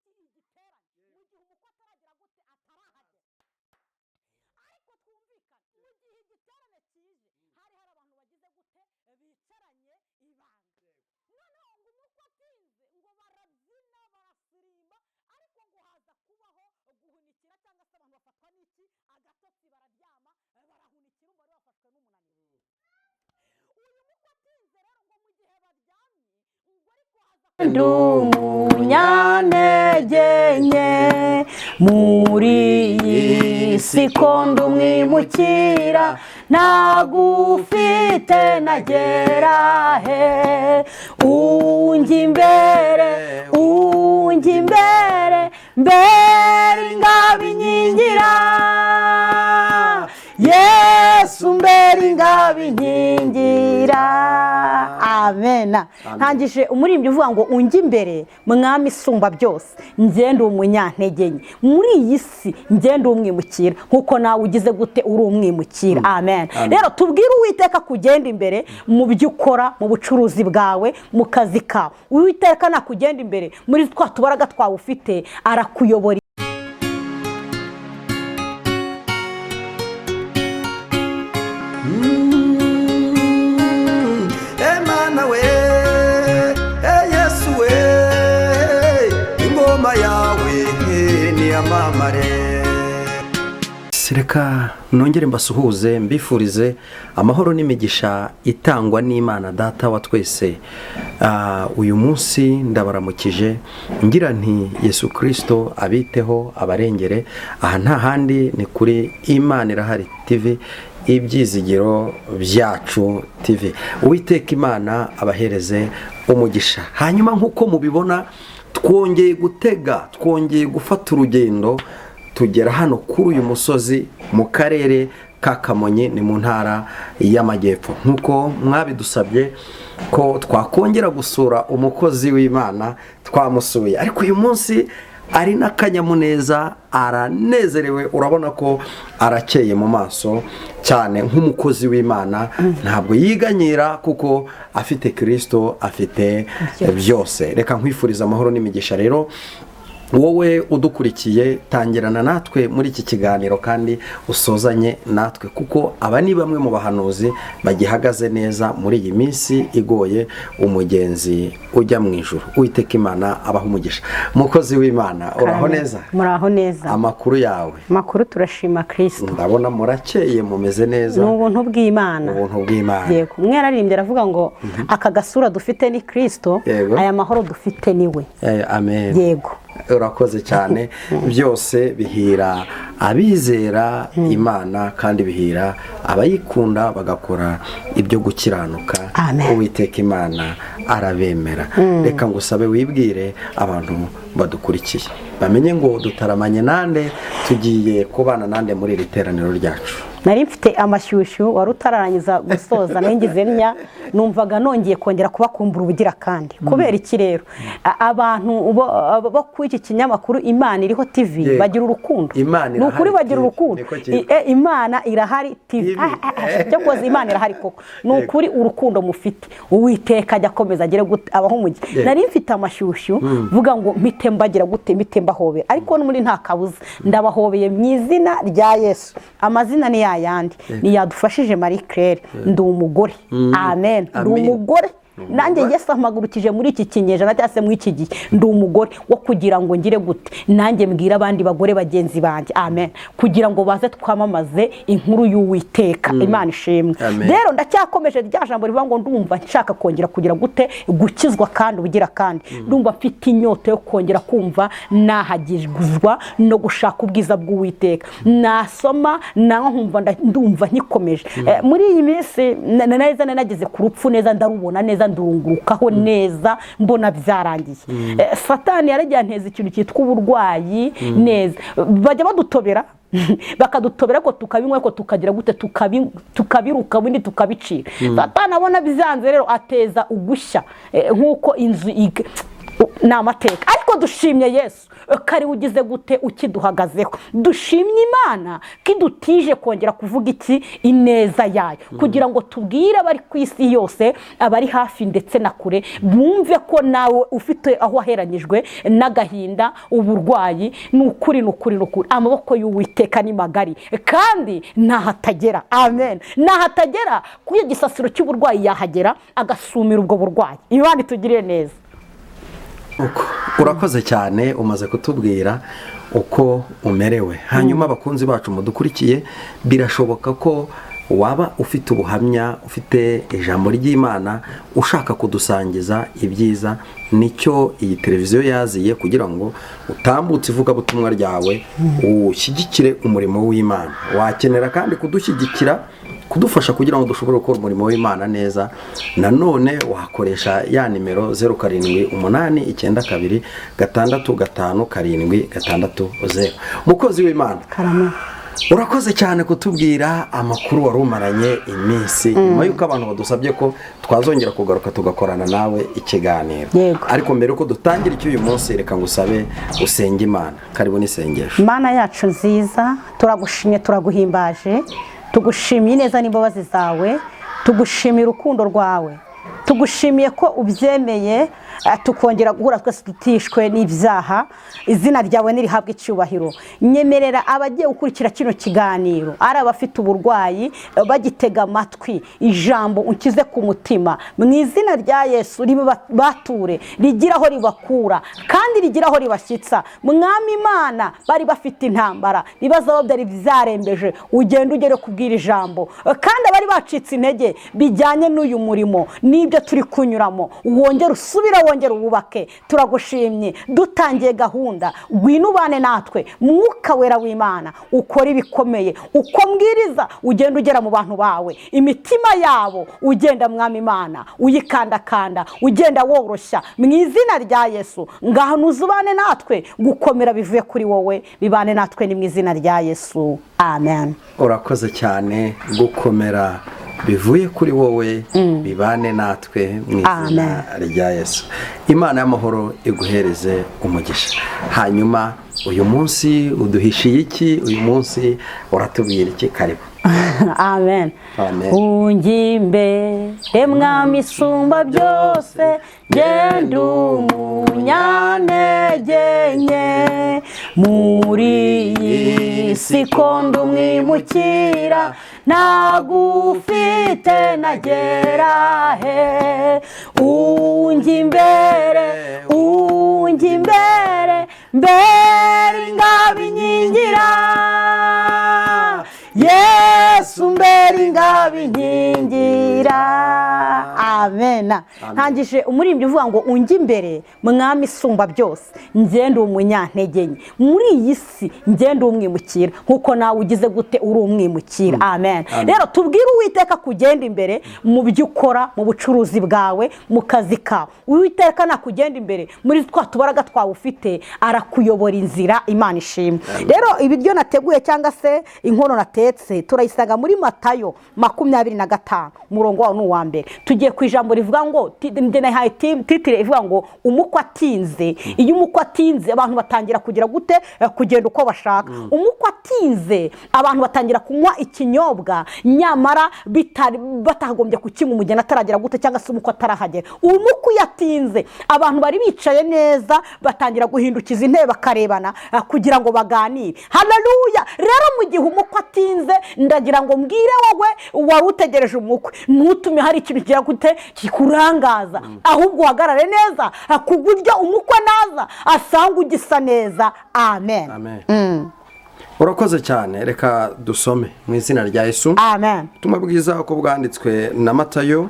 igiterane mu gihe umukwe ataragira gute atarahagera. Ariko twumvikane mu gihe igiterane kije hari abantu bagize gute bicaranye ibanga. Noneho ngo umukwe atinze ngo barabyina barafirimba, ariko ngo haza kubaho guhunikira cyangwa se abantu bafatwa n'iki agatotsi, bararyama barahunikira, umubare bafashwe n'umunaniro. Uyu mukwe atinze rero ngo mu gihe baryamye ngo ariko haza umunyantege nke muri iyi si ko ndumwimukira, ntagufite nagera he, unjya imbere mbere ingabo inkingira, Yesu mbere ingabo inkingira. Amena. Ntangije umuririmbyi uvuga ngo unjya imbere mwami isumba byose, ngende umunyantege nke muri iyi si, ngende umwimukira nkuko nawe ugize gute uri umwimukira. Amen. Rero tubwire Uwiteka kugenda imbere mu byo ukora, mu bucuruzi bwawe, mu kazi kawe. Uwiteka nakugenda imbere muri twa tubaraga twawe ufite, arakuyobora. Reka nongere mbasuhuze, mbifurize amahoro n'imigisha itangwa n'Imana Data wa twese. Uyu munsi ndabaramukije ngira nti Yesu Kristo abiteho abarengere. Aha nta handi ni kuri Imana Irahari TV, ibyizigiro byacu TV. Uwiteka Imana abahereze umugisha. Hanyuma nkuko mubibona, twongeye gufata urugendo tugera hano kuri uyu musozi mu karere ka Kamonyi, ni mu ntara y'Amajyepfo. Nkuko mwabidusabye ko twakongera gusura umukozi w'Imana, twamusuye. Ariko uyu munsi ari n'akanyamuneza, aranezerewe, urabona ko arakeye mu maso cyane nk'umukozi w'Imana. Ntabwo yiganyira kuko afite Kristo, afite byose. Reka nkwifuriza amahoro n'imigisha. Rero wowe udukurikiye, tangirana natwe muri iki kiganiro kandi usozanye natwe, kuko aba ni bamwe mu bahanuzi bagihagaze neza muri iyi minsi igoye umugenzi ujya mu ijuru. Uwiteka Imana abaha umugisha. Mukozi w'Imana, uraho neza? Muraho neza. Amakuru yawe? Makuru turashima Kristo. Ndabona murakeye, mumeze neza. N'ubuntu bw'Imana. Ubuntu bw'Imana. Yego. Mweraririmbye aravuga ngo aka gasura dufite ni Kristo, aya mahoro dufite niwe. Amen. Yego. Urakoze cyane. Byose bihira abizera Imana kandi bihira abayikunda bagakora ibyo gukiranuka. Uwiteka Imana arabemera. Reka ngusabe wibwire abantu badukurikiye, bamenye ngo dutaramanye nande, tugiye kubana nande muri iri teraniro ryacu. Nari mfite amashyushyu wari utararangiza gusoza, nangize nya numvaga nongeye kongera kubakumbura ubugira kandi. Kubera iki rero abantu bo ku iki kinyamakuru Imana Iriho TV bagira urukundo. Ni ukuri bagira urukundo. Imana Irahari TV. Cyo koza Imana irahari koko. Ni ukuri urukundo mufite. Uwiteka ajya akomeza agire gute abaho umugi. Nari mfite amashyushyu vuga ngo mpite mbagira gute, mpite mbahobera. Ariko no muri nta kabuza ndabahobeye mu izina rya Yesu. Amazina ni yandi ni yadufashije Marie Claire, ndi umugore. Amen. Ndi umugore. Nanjye Yesu amagurukije muri iki kinyejana cyase mu iki gihe, ndi umugore wo kugira ngo ngire gute nanjye mbwira abandi bagore bagenzi banjye. Amen. Kugira ngo baze twamamaze inkuru y'Uwiteka. Imana ishimwe. Rero ndacyakomeje rya jambo rivuga ngo ndumva nshaka kongera kugira gute gukizwa kandi ubugira kandi. Ndumva mfite inyota yo kongera kumva nahagizwa no gushaka ubwiza bw'Uwiteka. Nasoma naho nkumva ndumva nkikomeje. Muri iyi minsi neza nageze ku rupfu neza, ndarubona neza, ndurungurukaho neza, mbona byarangiye. Satani yarajyanteza ikintu cyitwa uburwayi neza. Bajya badutobera bakadutobera ko tukabinywa ko tukagira gute tukabiruka bindi tukabicira. Satani abona bizanze rero ateza ugushya nkuko inzu ni amateka ariko dushimye Yesu kari ugize gute ukiduhagazeho. Dushimye Imana ko idutije kongera kuvuga iki ineza yayo kugira ngo tubwire abari ku isi yose, abari hafi ndetse na kure, bumve ko nawe ufite aho waheranyijwe n'agahinda, uburwayi. Ni ukuri amaboko y'Uwiteka ni magari kandi ntahatagera. Amen. Ntahatagera kuyo gisasiro cy'uburwayi yahagera agasumira ubwo burwayi. Imana itugirire neza. Urakoze cyane, umaze kutubwira uko umerewe. Hanyuma abakunzi bacu mudukurikiye, birashoboka ko waba ufite ubuhamya, ufite ijambo ry'Imana ushaka kudusangiza ibyiza. Nicyo iyi televiziyo yaziye, kugira ngo utambutse ivugabutumwa ryawe, ushyigikire umurimo w'Imana. Wakenera kandi kudushyigikira, kudufasha kugira ngo dushobore gukora umurimo w'Imana neza. Nanone wakoresha ya nimero 0788265660. Mukozi w'Imana, urakoze cyane kutubwira amakuru wari umaranye iminsi, nyuma y'uko abantu badusabye ko twazongera kugaruka tugakorana nawe ikiganiro. Ariko mbere uko dutangira iki uyu munsi, reka ngusabe usenge Imana. Karibu n'isengesho. Imana yacu nziza, turagushimye, turaguhimbaje, tugushimiye neza n'imbabazi zawe, tugushimiye urukundo rwawe, tugushimiye ko ubyemeye tukongera guhura twese tutishwe n'ibyaha. Izina ryawe nirihabwe icyubahiro. Nyemerera abagiye gukurikira kino kiganiro, ari abafite uburwayi bagitega amatwi, ijambo unkize ku mutima mu izina rya Yesu, bature rigira aho ribakura kandi rigira aho ribashyitsa. Mwami Imana, bari bafite intambara, ibibazo aho byari byarembeje, ugenda ugere kubwira ijambo, kandi abari bacitse intege bijyanye n'uyu murimo n'ibyo turi kunyuramo, wongere usubira, wongere ububake. Turagushimye, dutangiye gahunda, ngwino ubane natwe. Mwuka wera w'Imana ukora ibikomeye, uko mbwiriza ugenda ugera mu bantu bawe, imitima yabo ugenda Mwami Imana uyikandakanda, ugenda woroshya mu izina rya Yesu. Ngaho nuzubane natwe, gukomera bivuye kuri wowe, bibane natwe ni mu izina rya Yesu. Amen. Urakoze cyane, gukomera bivuye kuri wowe, bibane natwe mu izina rya Yesu. Imana y'amahoro iguhereze umugisha. Hanyuma uyu munsi uduhishiye iki? Uyu munsi uratubwira iki? Karibu. Amen. Ungimbe Mwami isumba byose, genda umunyantege nke, muri iyi si ko ndumwimukira, ntagufite nagera he. Ungimbere mbere ingabo inkingira, Yesu mbere ingabo inkingira. Amen. Ntangije umurimbyi uvuga ngo ungi imbere Mwami isumba byose, ngende umunyantege nke, muri iyi si ngende umwimukira nkuko nawe ugize gute uri umwimukira. Amen. Rero tubwire Uwiteka kugenda imbere mu byo ukora, mu bucuruzi bwawe, mu kazi kawe. Uwiteka nakugenda imbere muri twa tubaraga twawe ufite, arakuyobora inzira. Imana ishimwe. Rero ibiryo nateguye cyangwa se inkono natetse turayisanga muri Matayo 25 umurongo wawo n'uwa mbere. Tugiye ku ijambo rivuga ngo, nahaye titire ivuga ngo umukwe atinze. Iyo umukwe atinze abantu batangira kugira gute? Kugenda uko bashaka. Umukwe atinze abantu batangira kunywa ikinyobwa nyamara batagombye kukinywa umugeni ataragira gute cyangwa se umukwe atarahagera. Umukwe yatinze abantu bari bicaye neza batangira guhindukiza intebe bakarebana kugira ngo baganire. Haleluya. Rero mu gihe umukwe atinze, ndagira ngo mbwire wowe wari utegereje umukwe, ntutume hari ikintu kigira gute kikurangaza, ahubwo uhagarare neza ku buryo umukwe naza asanga ugisa neza. Amen. Urakoze cyane. Reka dusome mu izina rya Yesu. Amen. Tumabwiza uko bwanditswe na Matayo,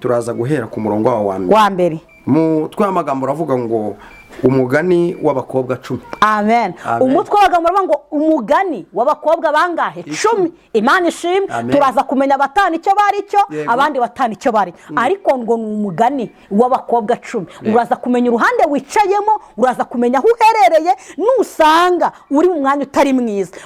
turaza guhera ku murongo wa mbere. Wa mbere mu twamagambo uravuga ngo umugani w'abakobwa 10. Amen. Umutwe w'amagambo uravuga ngo umugani w'abakobwa bangahe? 10. Imana ishimwe. Turaza kumenya batanu icyo bari cyo, abandi batanu icyo bari. Ariko ngo ni umugani w'abakobwa 10. Uraza kumenya uruhande wicayemo, uraza kumenya aho uherereye, nusanga uri mu mwanya utari mwiza,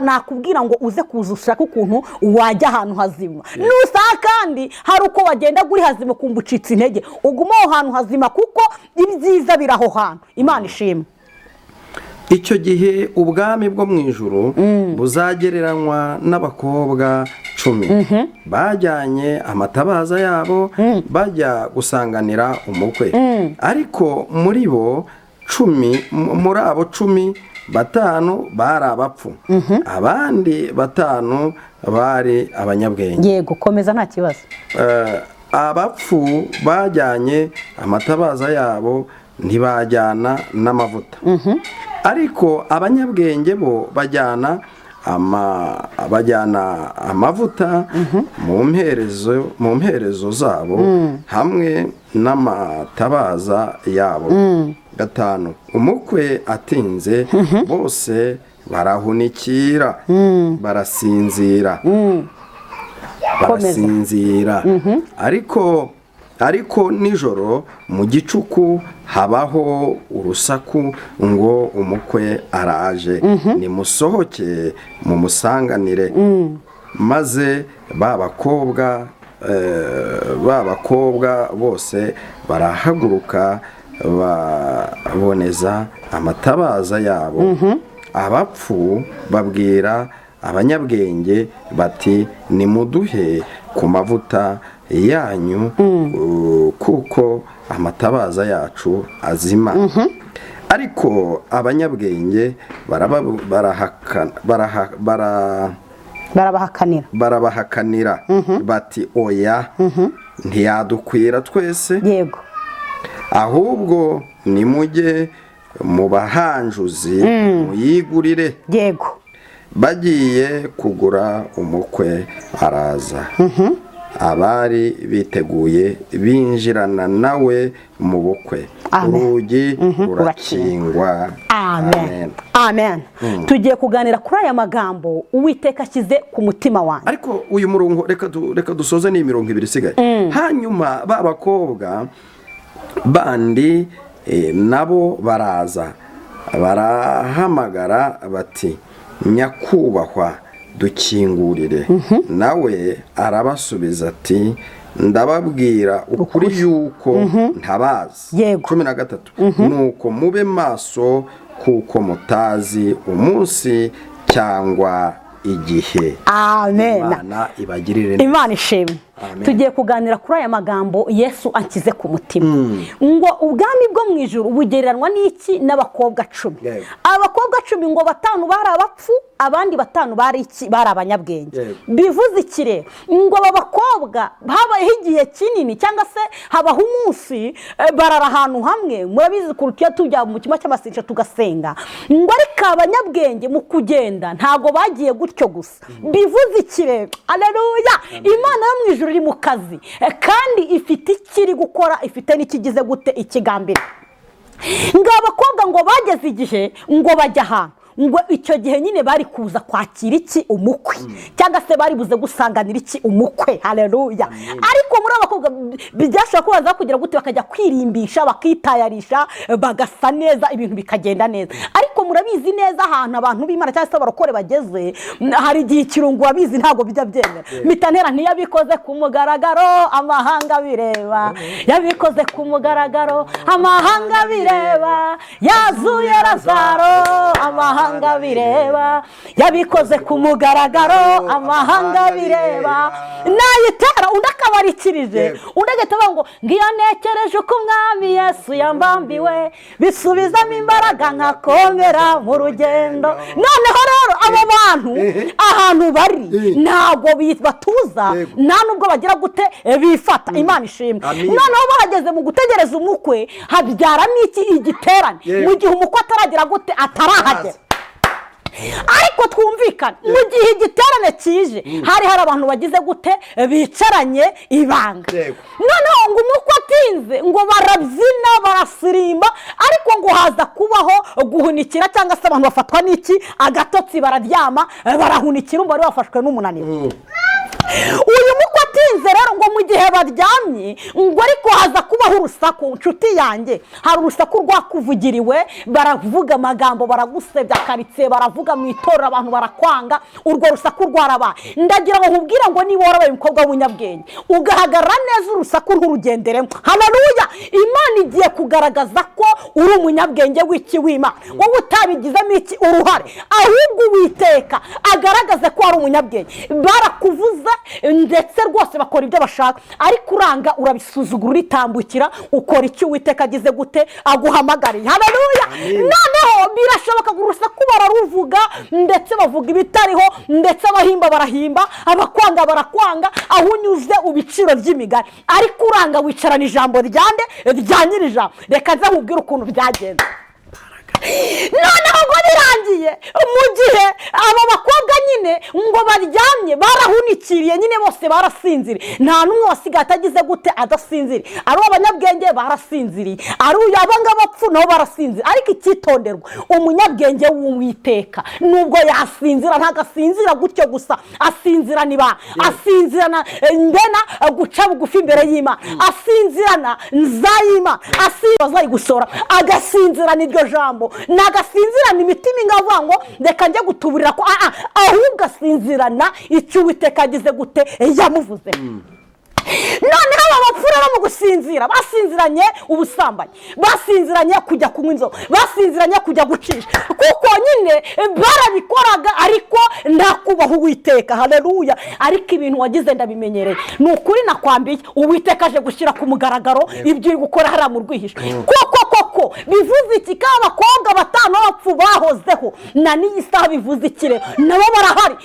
nakubwira ngo uze kuza ushaka ukuntu wajya ahantu hazima. Nusanga kandi hari uko wagenda guri hazima kumva ucitse intege, uguma aho hantu hazima kuko ibyiza biraho hantu. Imana ishimwe. Icyo gihe ubwami bwo mu ijuru buzagereranywa n'abakobwa 10 bajyanye amatabaza yabo bajya gusanganira umukwe. Ariko muri bo 10, muri abo 10, 5 bari abapfu, abandi 5 bari abanyabwenge. Yego, komeza nta kibazo. Abapfu bajyanye amatabaza yabo ntibajyana n'amavuta, ariko abanyabwenge bo bajyana amavuta mu mperezo zabo hamwe n'amatabaza yabo. 5 umukwe atinze bose barahunikira, barasinzira. Ariko nijoro mu gicuku habaho urusaku ngo umukwe araje, nimusohoke mumusanganire. Maze ba bakobwa bose barahaguruka baboneza amatabaza yabo. Abapfu babwira abanyabwenge bati nimuduhe ku mavuta yanyu kuko amatabaza yacu azima. Ariko abanyabwenge barabahakanira bati oya, ntiyadukwira twese. Yego. Ahubwo nimujye mu bahanjuzi muyigurire. Yego. Bagiye kugura umukwe araza. Abari biteguye binjirana nawe mu bukwe. Urugi rurakingwa. Amen. Tugiye kuganira kuri aya magambo Uwiteka ashyize ku mutima wanjye. Ariko uyu murongo reka dusoze ni mirongo 2 isigaye. Hanyuma ba bakobwa bandi nabo baraza, barahamagara bati nyakubahwa dukingurire. Nawe arabasubiza ati ndababwira ukuri yuko ntabazi. 13 nuko mube maso kuko mutazi umunsi cyangwa igihe. Amen. Imana ibagirire. Imana ishimwe. Tugiye kuganira kuri aya magambo Yesu ankize ku mutima. Ngo ubwami bwo mu ijuru bugereranywa n'iki? N'abakobwa 10. Abakobwa 10 ngo 5 bari abapfu, abandi 5 bari abanyabwenge. Bivuze iki rero? Ngo aba bakobwa habayeho igihe kinini cyangwa se habaho umunsi barara ahantu hamwe, murabizi kurutiya tujya mu cyuma cy'amasengesho tugasenga. Ngo ariko abanyabwenge mu kugenda ntago bagiye gutyo gusa. Bivuze iki rero? Haleluya. Imana yo mu ijuru iri mu kazi kandi ifite ikiri gukora, ifite n'ikigize gute ikigambira. Ngo abakobwa ngo bageze igihe ngo bajya ahantu, ngo icyo gihe nyine bari kuza kwakira iki? Umukwe. Cyangwa se bari buze gusanganira iki? Umukwe. Haleluya. Ariko muri abakobwa byashobora kubaza kugira gute bakajya kwirimbisha, bakitayarisha, bagasa neza, ibintu bikagenda neza. Ariko murabizi neza ahantu abantu b'Imana cyangwa se abarokore bageze, hari igihe ikirungu wabizi ntago bijya byemera. Mitantera ntiyabikoze ku mugaragaro amahanga bireba, yabikoze ku mugaragaro amahanga bireba, yazuye Lazaro amahanga bireba, yabikoze ku mugaragaro amahanga bireba. Nayitera undi akabarikirije, undi agahita ngo ngiyo nekereje uko umwami Yesu yambambiwe, bisubizamo imbaraga nkakomera mu rugendo. Noneho rero abo bantu ahantu bari ntago batuza, nta nubwo bagira gute bifata. Imana ishimwe. Noneho bahageze mu gutegereza umukwe habyara n'iki? Igiterane. Mu gihe umukwe ataragira gute? Atarahagera. Ariko twumvikana mu gihe igiterane kije hari abantu bagize gute? Bicaranye ibanga. Noneho ngo umukwe ati atinze ngo barabyina barasirimba, ariko ngo haza kubaho guhunikira cyangwa se abantu bafatwa n'iki agatotsi, bararyama barahunikira, bari bafashwe n'umunaniro. Uyu mukwe atinze rero ngo mu gihe baryamye ngo ariko haza kubaho urusaku. Nshuti yanjye, hari urusaku rwakuvugiriwe, baravuga amagambo, baragusebya karitsiye, baravuga mu itorero, abantu barakwanga, urwo rusaku rwarabaye. Ndagira ngo nkubwire ngo niba warabaye umukobwa w'umunyabwenge ugahagarara neza urusaku nturugenderemo, haleluya, Imana igiye kugaragaza ko uri umunyabwenge w'Imana, wowe utabigizemo iki uruhare, ahubwo Uwiteka agaragaze ko ari umunyabwenge. Barakuvuza ndetse rwose bakora ibyo bashaka, ariko uranga, urabisuzugura, uritambukira, ukora icyo Uwiteka agize gute aguhamagariye, haleluya. Noneho birashoboka ngo urusaku bararuvuga ndetse bavuga ibitariho, ndetse abahimba barahimba, abakwanga barakwanga, aho unyuze ubiciro by'imigani, ariko uranga, wicarana ijambo ryande rya nyir'ijambo. Reka nze nkubwire ukuntu byagenze. Noneho ngo birangiye mu gihe aba bakobwa nyine ngo baryamye barahunikiriye, nyine bose barasinziriye, nta n'umwe wasigaye atagize gute adasinziriye. Ari abanyabwenge barasinziriye, ari abangaba bapfu nabo barasinziriye. Ariko icyitonderwa, umunyabwenge w'Uwiteka nubwo yasinzira ntagasinzira gutyo gusa, asinzirana ibanga, asinzirana mbena guca bugufi imbere y'Imana, asinzirana nzayima, asinzira gusora, agasinzirana iryo jambo, nagasinzirana imitima ingavuga ngo reka njye gutuburira ko ahubwo asinzirana icyo Uwiteka agize gute yamuvuze. Noneho aba bapfura bo mu gusinzira basinziranye ubusambanyi, basinziranye kujya kunywa inzoga, basinziranye kujya gucisha, kuko nyine barabikoraga ariko nta kubaho Uwiteka, haleluya. Ariko ibintu wagize ndabimenyereye, ni ukuri nakwambiye, Uwiteka aje gushyira ku mugaragaro ibyo uri gukora hariya mu rwihisho. Koko bivuze iki? Ko abakobwa batanu bapfu bahozeho na n'iyi saha bivuze iki rero? Nabo barahari.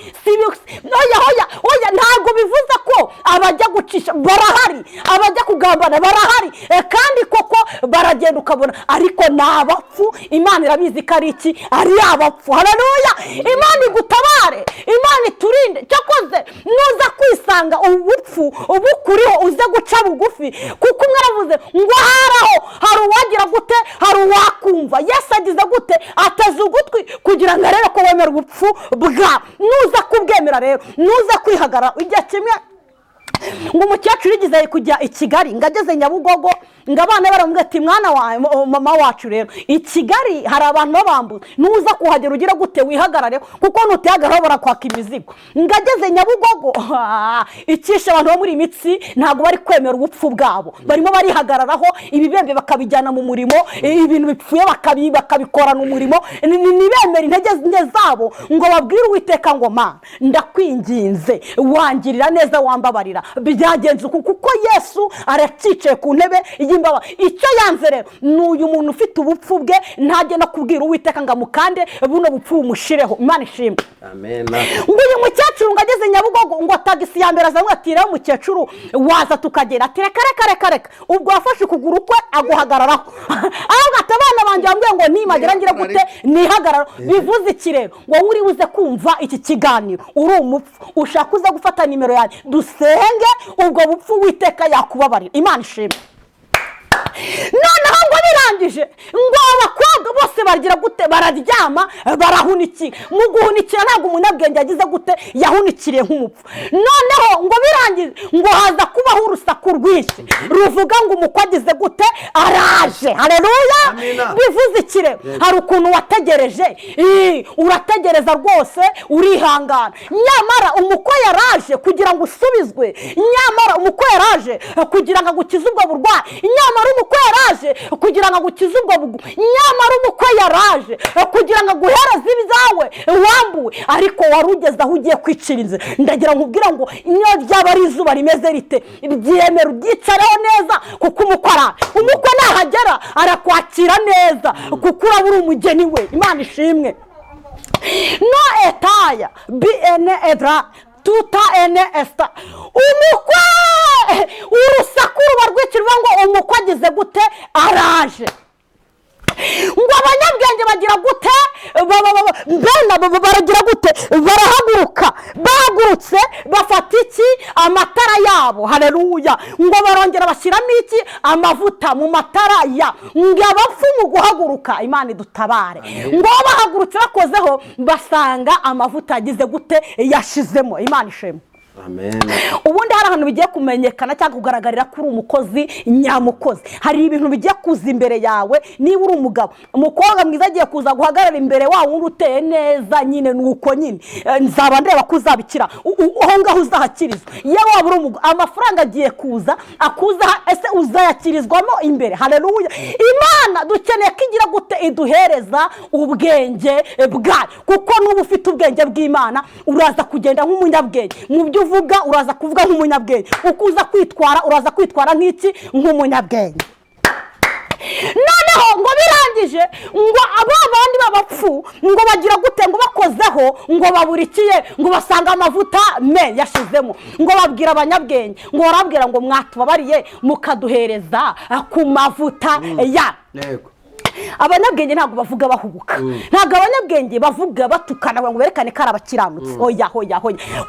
Oya, ntabwo bivuze ko abajya gucisha barahari, abajya kugambana barahari, kandi koko baragenda ukabona, ariko ni abapfu. Imana irabizi ko ari iki, ari abapfu, haleluya. Imana igutabare, Imana iturinde. Cyakoze nuza kwisanga ubupfu ubukuriho uze guca bugufi, kuko umwe aravuze ngo hari uwagira gute, hari uwakumva. Yesu agize gute, ateze ugutwi kugira ngo arebe ko wemera ubupfu bwa. Nuza kubwemera rero, nuza kwihagarara. Igihe kimwe ngo umukecuru yigize kujya i Kigali, ngo ageze Nyabugogo, ngo abana baramubwira ati mwana wawe, mama wacu rero i Kigali hari abantu babambuye, nuza kuhagera ugira gute wihagarare, kuko nutihagarara barakwaka imizigo. Ngo ageze Nyabugogo, icisha abantu bo muri imitsi ntabwo bari kwemera ubupfu bwabo, barimo barihagararaho, ibibembe bakabijyana mu murimo, ibintu bipfuye bakabikorana umurimo, nibemera intege zabo, ngo babwire Uwiteka ngo Mana ndakwinginze wangirira neza, wambabarira. Byagenze kuko Yesu aracicaye ku ntebe y'imbabazi. Icyo yanze rero ni uyu muntu ufite ubupfu bwe, ntajye no kubwira Uwiteka ngo amukande buno bupfu bumushireho. Imana ishimwe, amen. Ngo uyu mukecuru ngo ageze Nyabugogo, ngo tagisi ya mbere azamwe ati rero mukecuru waza tukagera, ati reka ubwo wafashe ukuguru kwe aguhagararaho, ahubwo ati abana banjye bambwiye ngo nimagera ngira gute nihagarara. Bivuze iki rero? Wowe uri buze kumva iki kiganiro uri umupfu, ushaka uza gufata nimero yanjye dusenge ubwo bupfu Uwiteka yakubabarira. Imana ishimwe. Noneho ngo birangije ngo abakobwa bose bagira gute, bararyama barahunikira. Mu guhunikira ntabwo umunyabwenge yagize gute, yahunikiriye nk'umupfu. Noneho ngo birangije ngo haza kubaho urusaku rwinshi ruvuga ngo umukwe agize gute, araje, haleluya. Bivuze iki rero? Hari ukuntu wategereje, urategereza rwose urihangana, nyamara umukwe yaraje kugira ngo usubizwe, nyamara umukwe yaraje kugira ngo agukize ubwo burwayi, nyamara umukwe yaraje kugira ngo agukize ubwo bugu, nyamara umukwe yaraje kugira ngo aguhereze ibyawe wambuwe, ariko wari ugeze aho ugiye kwicira inzira. Ndagira ngo nkubwire ngo niyo ryaba ari izuba rimeze rite, ryemera ubyicareho neza, kuko umukwe araje. Umukwe nahagera arakwakira neza, kuko uraba uri umugeni we. Imana ishimwe. No etaya bn evra tuta ene esta. Umukwe urusaku ruba rwikirwa ngo umukwe agize gute, araje. Ngo abanyabwenge bagira gute, baragira gute, barahaguruka. Bahagurutse bafata iki, amatara yabo yabo. Haleluya. Ngo barongera bashyiramo iki? Amavuta mu matara ya ngo abapfu mu guhaguruka Imana idutabare. Ngo bahagurutse bakozeho basanga amavuta yagize gute? Yashizemo. Imana ishema. Amen. Ubundi hari ahantu bigiye kumenyekana cyangwa kugaragarira ko uri umukozi nyamukozi. Hari ibintu bigiye kuza imbere yawe. Niba uri umugabo, umukobwa mwiza agiye kuza guhagarara imbere wawe wundi uteye neza, nyine nuko nyine nzaba ndeba ko uzabikira aho ngaho uzahakirizwa. Yewe waba uri umugabo, amafaranga agiye kuza akuza, ese uzayakirizwamo imbere. Haleluya. Imana dukeneye ko igira gute? Iduhereza ubwenge bwayo, kuko nuba ufite ubwenge bw'Imana uraza kugenda nk'umunyabwenge. Mu byo uvuga uraza kuvuga nk'umunyabwenge, ukuza kwitwara uraza kwitwara nk'iki? Nk'umunyabwenge. Noneho ngo birangije ngo abandi babapfu ngo bagira gute? Ngo bakozeho ngo baburikiye ngo basanga amavuta yashizemo. Ngo babwira abanyabwenge, ngo barabwira ngo mwatubabariye mukaduhereza ku mavuta ya. Abanyabwenge ntabwo bavuga bahubuka, ntabwo abanyabwenge bavuga batukana ngo berekane ko ari abakiranutsi. Hoya.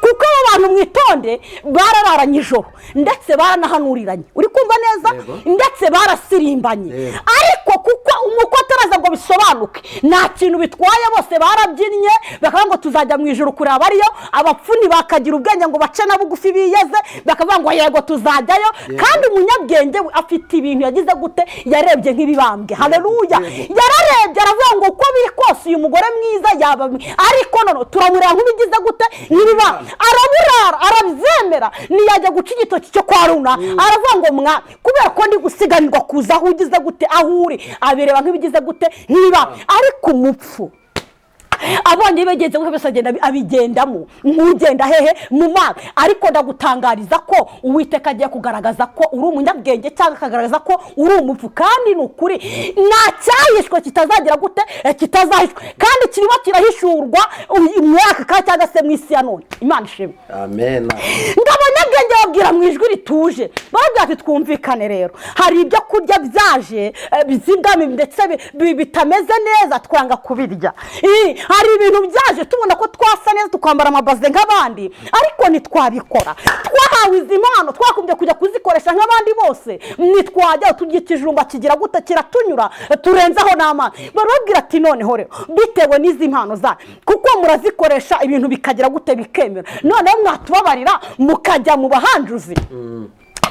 Kuko abo bantu mwitonde barararanye ijoro ndetse baranahanuriranye, uri kumva neza, ndetse barasirimbanye. Ariko kuko umuko ataraza ngo bisobanuke, nta kintu bitwaye, bose barabyinnye bakavuga ngo tuzajya mu ijuru kureba ariyo. Abapfuni bakagira ubwenge ngo bace na bugufi biyeze, bakavuga ngo yego tuzajyayo. Kandi umunyabwenge we afite ibintu yagize gute? Yarebye nk'ibibambwe. Haleluya. Yararebye aravuga ngo uko biri kose uyu mugore mwiza yaba, ariko none turamureba nk'ibigize gute? Nk'ibibambwe. Araburara arabyemera, niyajya guca igitoki cyo kwa runa aravuga ngo mwa kubera ko ndi gusiganirwa kuza aho ugize gute? Aho uri abireba nk'ibigize gute? Nk'ibibambwe. Ariko umupfu abonye bageze ngo bose agenda abigendamo nk'ugenda hehe mu mazi. Ariko ndagutangariza ko Uwiteka agiye kugaragaza ko uri umunyabwenge cyangwa akagaragaza ko uri umupfu. Kandi ni ukuri nta cyahishwe kitazagira gute? Kitazahishwe, kandi kirimo kirahishurwa mwaka ka cyangwa se mu isi ya none. Imana ishimwe. Amen. Ngo abanyabwenge babwira mu ijwi rituje, babwira ati twumvikane rero, hari ibyo kurya byaje bizingami ndetse bitameze neza twanga kubirya. Hari ibintu byaje tubona ko twasa neza tukambara amabaze nk'abandi, ariko ntitwabikora. Twahawe izi mpano twakumbye kujya kuzikoresha nk'abandi bose, ntitwajya turya ikijumba kigira gute? Kiratunyura turenzaho n'amazi. Barabwira ati noneho rero bitewe n'izi mpano za kuko murazikoresha ibintu bikagira gute? Bikemera. Noneho mwatubabarira mukajya mu bahanjuzi.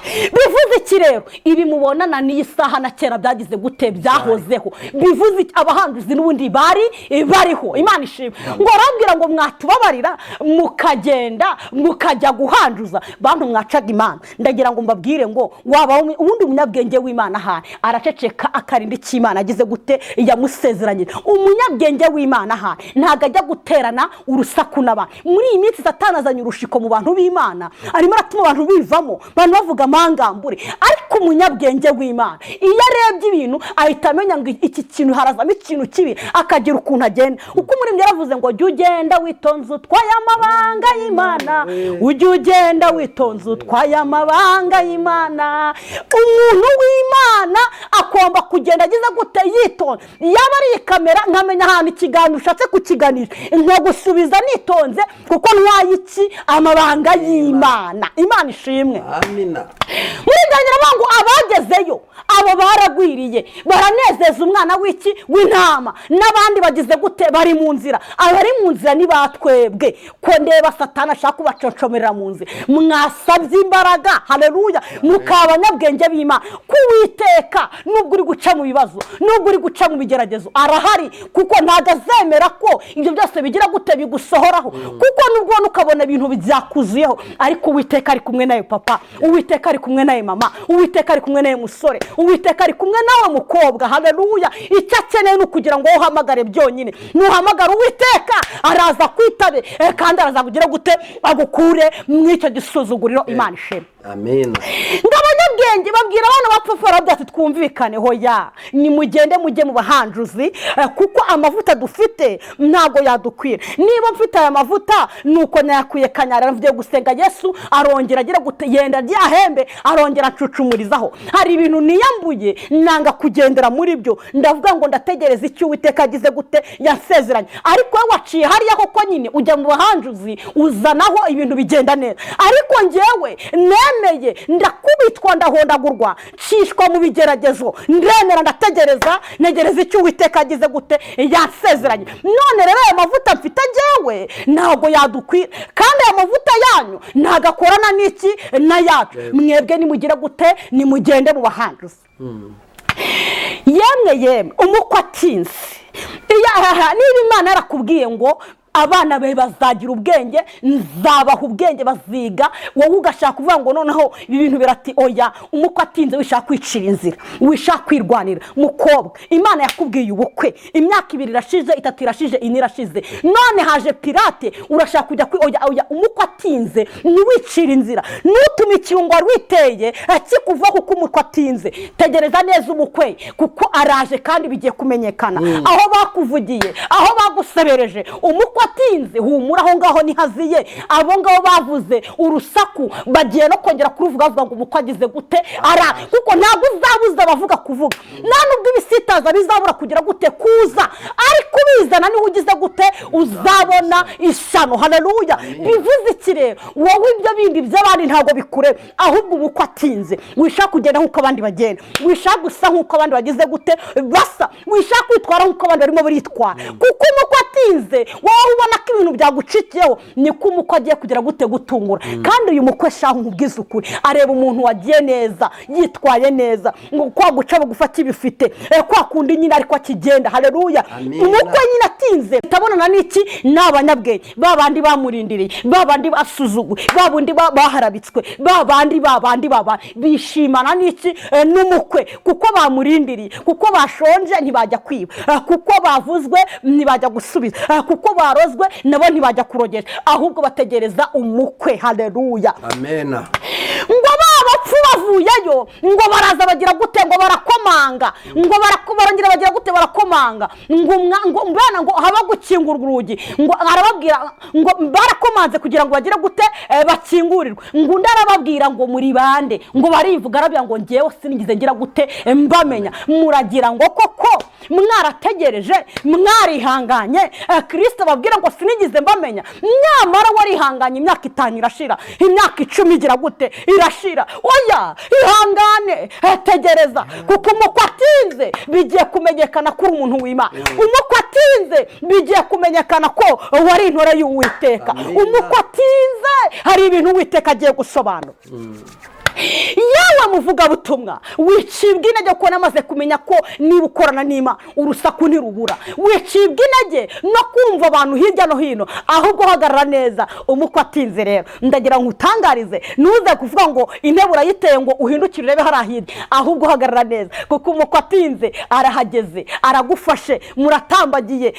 Bivuze iki rero? Ibi mubonana n'iyi saha na kera byagize gute? Byahozeho. Bivuze abahanduzi n'ubundi bariho. Imana ishimwe. Ngo arabwira ngo mwatubabarira mukagenda mukajya guhanduza. Bantu mwacaga Imana, ndagira ngo mbabwire ngo waba ubundi umunyabwenge w'Imana aha araceceka akarinda cy'Imana agize gute? Yamusezeranye. Umunyabwenge w'Imana aha ntago ajya guterana urusaku n'abantu. Muri iyi minsi Satani azanye urushiko mu bantu b'Imana, arimo aratuma abantu bivamo, abantu bavuga amangambure. Ariko umunyabwenge w'Imana iyo arebye ibintu ahita amenya ngo iki kintu harazamo ikintu kibi, akagira ukuntu agenda. Uko umuririmbyi yaravuze ngo jya ugenda witonze utwaye amabanga y'Imana, ujya ugenda witonze utwaye amabanga y'Imana. Umuntu w'Imana agomba kugenda agize gute? Yitonze. Yaba ari kamera nkamenya ahantu ikiganiro ushatse kukiganisha, nkagusubiza nitonze kuko ntwaye iki? Amabanga y'Imana. Imana ishimwe. Amina. Muri Daniel bangu abagezeyo abo baragwiriye baranezeza umwana w'iki? W'intama. N'abandi bagize gute? Bari mu nzira. Abari mu nzira ni batwebwe ko ndeba Satani ashaka kubacocomerera mu nzira. Mwasabye imbaraga. Haleluya. Mukabanyabwenge b'Imana kuwiteka nubwo uri guca mu bibazo, nubwo uri guca mu bigeragezo, arahari kuko ntagazemera ko ibyo byose bigira gute? Bigusohoraho. Kuko nubwo ukabona ibintu byakuzuyeho, ariko Uwiteka ari kumwe nawe papa, Uwiteka ari kumwe nawe mama, Uwiteka ari kumwe nawe musore, Uwiteka ari kumwe nawe mukobwa. Haleluya. Icyo akeneye ni ukugira ngo uhamagare byonyine. Nuhamagara Uwiteka araza kwitabe, kandi araza kugira gute? Agukure mu icyo gisuzuguriro. Imana ishimwe. Amen. Ngabanyabwenge babwira abana bapfa ndababwira ati twumvikane hoya nimugende mujye mu bahanjuzi kuko amavuta dufite ntago yadukwira. Niba mfite aya mavuta nuko nayakuye kanyara mvuye gusenga Yesu arongera agira yenda ryahembe arongera ncucumurizaho. Hari ibintu niyambuye nanga kugendera muri byo, ndavuga ngo ndategereza icyo Uwiteka agize gute yasezeranye. Ariko we waciye hariya koko nyine ujya mu bahanjuzi uzanaho ibintu bigenda neza. Ariko njyewe nemeye ndakubitwa ndahondagurwa cishwa mu bigeragezo ndemera ndategereza negereza icyo Uwiteka agize gute yasezeranye. None rero aya mavuta mfite njyewe ntago yadukwira, kandi aya mavuta yanyu ntagakorana n'iki na yacu. Mwebwe nimugira gute nimugende mu bahanjuzi. Yemwe umukwe atinze, niba Imana yarakubwiye ngo abana be bazagira ubwenge nzabaha ubwenge baziga, wowe ugashaka kuvuga ngo noneho ibi bintu birati oya, umukwe atinze wishaka kwicira inzira, wishaka kwirwanira. Mukobwa, Imana yakubwiye ubukwe, imyaka 2 irashize, 3 irashize, 4 irashize, none haje pirate urashaka kujya oya, umukwe atinze niwicira inzira. Nutuma ikirungo witeye kikuva kuko umukwe atinze, tegereza neza umukwe kuko araje kandi bigiye kumenyekana. Aho bakuvugiye, aho bagusebereje, umukwe atinze humura aho ngaho nihaziye. Abo ngabo bavuze urusaku bagiye no kongera kuruvuga ngo umukwe agize gute ara, kuko ntabwo uzabuza bavuga kuvuga, nta nubwo ibisitaza bizabura kugira gute kuza, ariko bizana niho ugize gute uzabona ishano. Haleluya. Bivuze iki rero? Wowe ibyo bindi by'abandi ntabwo bikure, ahubwo umukwe atinze wishaka kugenda nkuko abandi bagenda, wishaka gusa nkuko abandi bagize gute basa, wishaka kwitwara nkuko abandi barimo baritwara, kuko umukwe atinze wowe ubona ko ibintu byagucikiyeho niko umukwe agiye kugira gute gutungura. Kandi uyu mukwe shaho nkubwiza ukuri, areba umuntu wagiye neza yitwaye neza ngo kwa guca bagufata ibifite kwa kundi nyine ariko akigenda. Haleluya. Umukwe nyine atinze tabonana n'iki n'abanyabwenge, babandi bamurindiriye, babandi basuzuguye, babundi baharabitswe, babandi bishimana n'iki n'umukwe kuko bamurindiriye, kuko bashonje ntibajya kwiba, kuko bavuzwe ntibajya gusubiza, kuko barozwe nabo ntibajya kurogesha, ahubwo bategereza umukwe. Haleluya. Amena. Ngo bapfu bavuyeyo ngo baraza bagira gute ngo barakomanga, ngo barongera bagira gute barakomanga, ngo mbana ngo haba gukingurwa urugi, ngo arababwira ngo barakomanze kugira ngo bagira gute bakingurirwe, ngo ndarababwira ngo muri bande, ngo barivuga arabya ngo ngewe sinigize ngira gute mbamenya. Muragira ngo koko mwarategereje mwarihanganye Kristo babwira ngo sinigize mbamenya, nyamara warihanganye imyaka 5 irashira, imyaka 10 igira gute irashira. Oya, ihangane tegereza, kuko umukwe atinze bigiye kumenyekana ko umuntu w'Imana. Umukwe atinze bigiye kumenyekana ko wari intore y'Uwiteka. Umukwe atinze hari ibintu Uwiteka agiye gusobanura. Yawe muvuga butumwa wicibwa intege ko namaze kumenya ko niba ukorana n'Imana urusaku ntirubura, wicibwa intege no kumva abantu hirya no hino, ahubwo hagarara neza. Umukwe atinze rero ndagira ngo utangarize, nuze kuvuga ngo intebe urayiteye ngo uhindukire urebe harahirya, ahubwo hagarara neza kuko umukwe atinze arahageze, aragufashe, muratambagiye.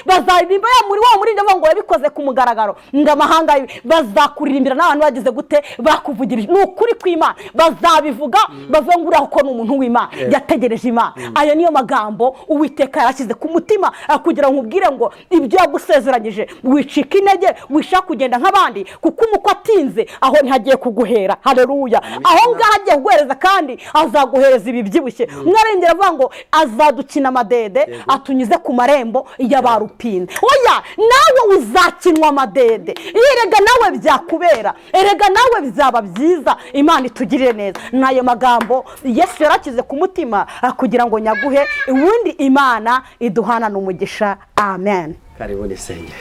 Bazaririmba muri wa muri ndavuga ngo yabikoze ku mugaragaro, ngamahanga bazakuririmbira n'abantu bagize gute bakuvugirije. Nukuri kw'Imana bazabivuga bavengura ko n'umuntu w'Imana yategereje Imana. Ayo niyo magambo Uwiteka yarashyize ku mutima kugira ngo ubwire ngo ibyo yagusezeranyije wicika intege, wishaka kugenda nk'abandi, kuko umukwe atinze aho ntihagiye kuguhera. Haleluya. Aho ngaho agiye kuguhereza kandi azaguhereza ibi byibushye. Mwarengera avuga ngo azadukina amadede atunyuze ku marembo y'abarupine. Oya, nawe uzakinwa amadede, erega nawe byakubera, erega nawe bizaba byiza. Imana itugirire neza. Nayo magambo Yesu yarakize ku mutima kugira ngo nyaguhe, ubundi Imana iduhana n'umugisha. Amen. Karibu nisenge.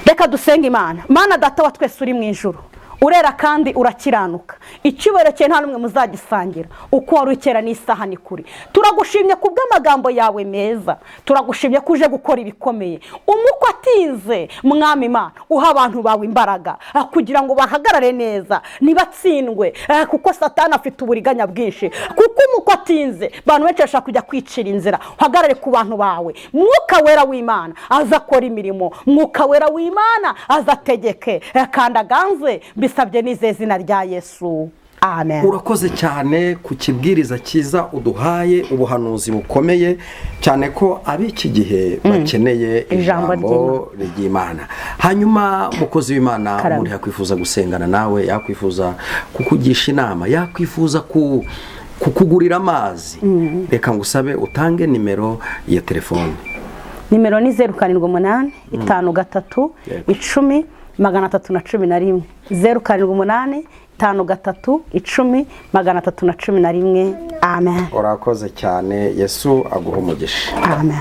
Reka dusenge Imana. Mana data wa twese uri mu ijuru, urera kandi urakiranuka, icyubahiro cye nta numwe muzagisangira, uko wari ukera n'isaha ni kuri. Turagushimye kubw'amagambo yawe meza, turagushimye kuje gukora ibikomeye. Umukwe atinze Mwami Imana uha abantu bawe imbaraga kugira ngo bahagarare neza nibatsindwe, kuko Satani afite uburiganya bwinshi. Kuko umukwe atinze abantu benshi bashaka kujya kwicira inzira. Uhagarare ku bantu bawe, Mwuka wera w'Imana azakora imirimo, Mwuka wera w'Imana azategeke kandi aganze. Bisabye n'ize zina rya Yesu. amen. urakoze cyane ku kibwiriza cyiza uduhaye, ubuhanuzi bukomeye cyane ko ab'iki gihe bakeneye ijambo ry'Imana. Hanyuma mukozi w'Imana, umuntu yakwifuza gusengana nawe, yakwifuza kukugisha inama, yakwifuza kukugurira amazi, reka ngusabe utange nimero ya telefone. Nimero ni 078 53 10 311, 078 53 10 311. Amen. Urakoze cyane, Yesu aguhe umugisha. Amen.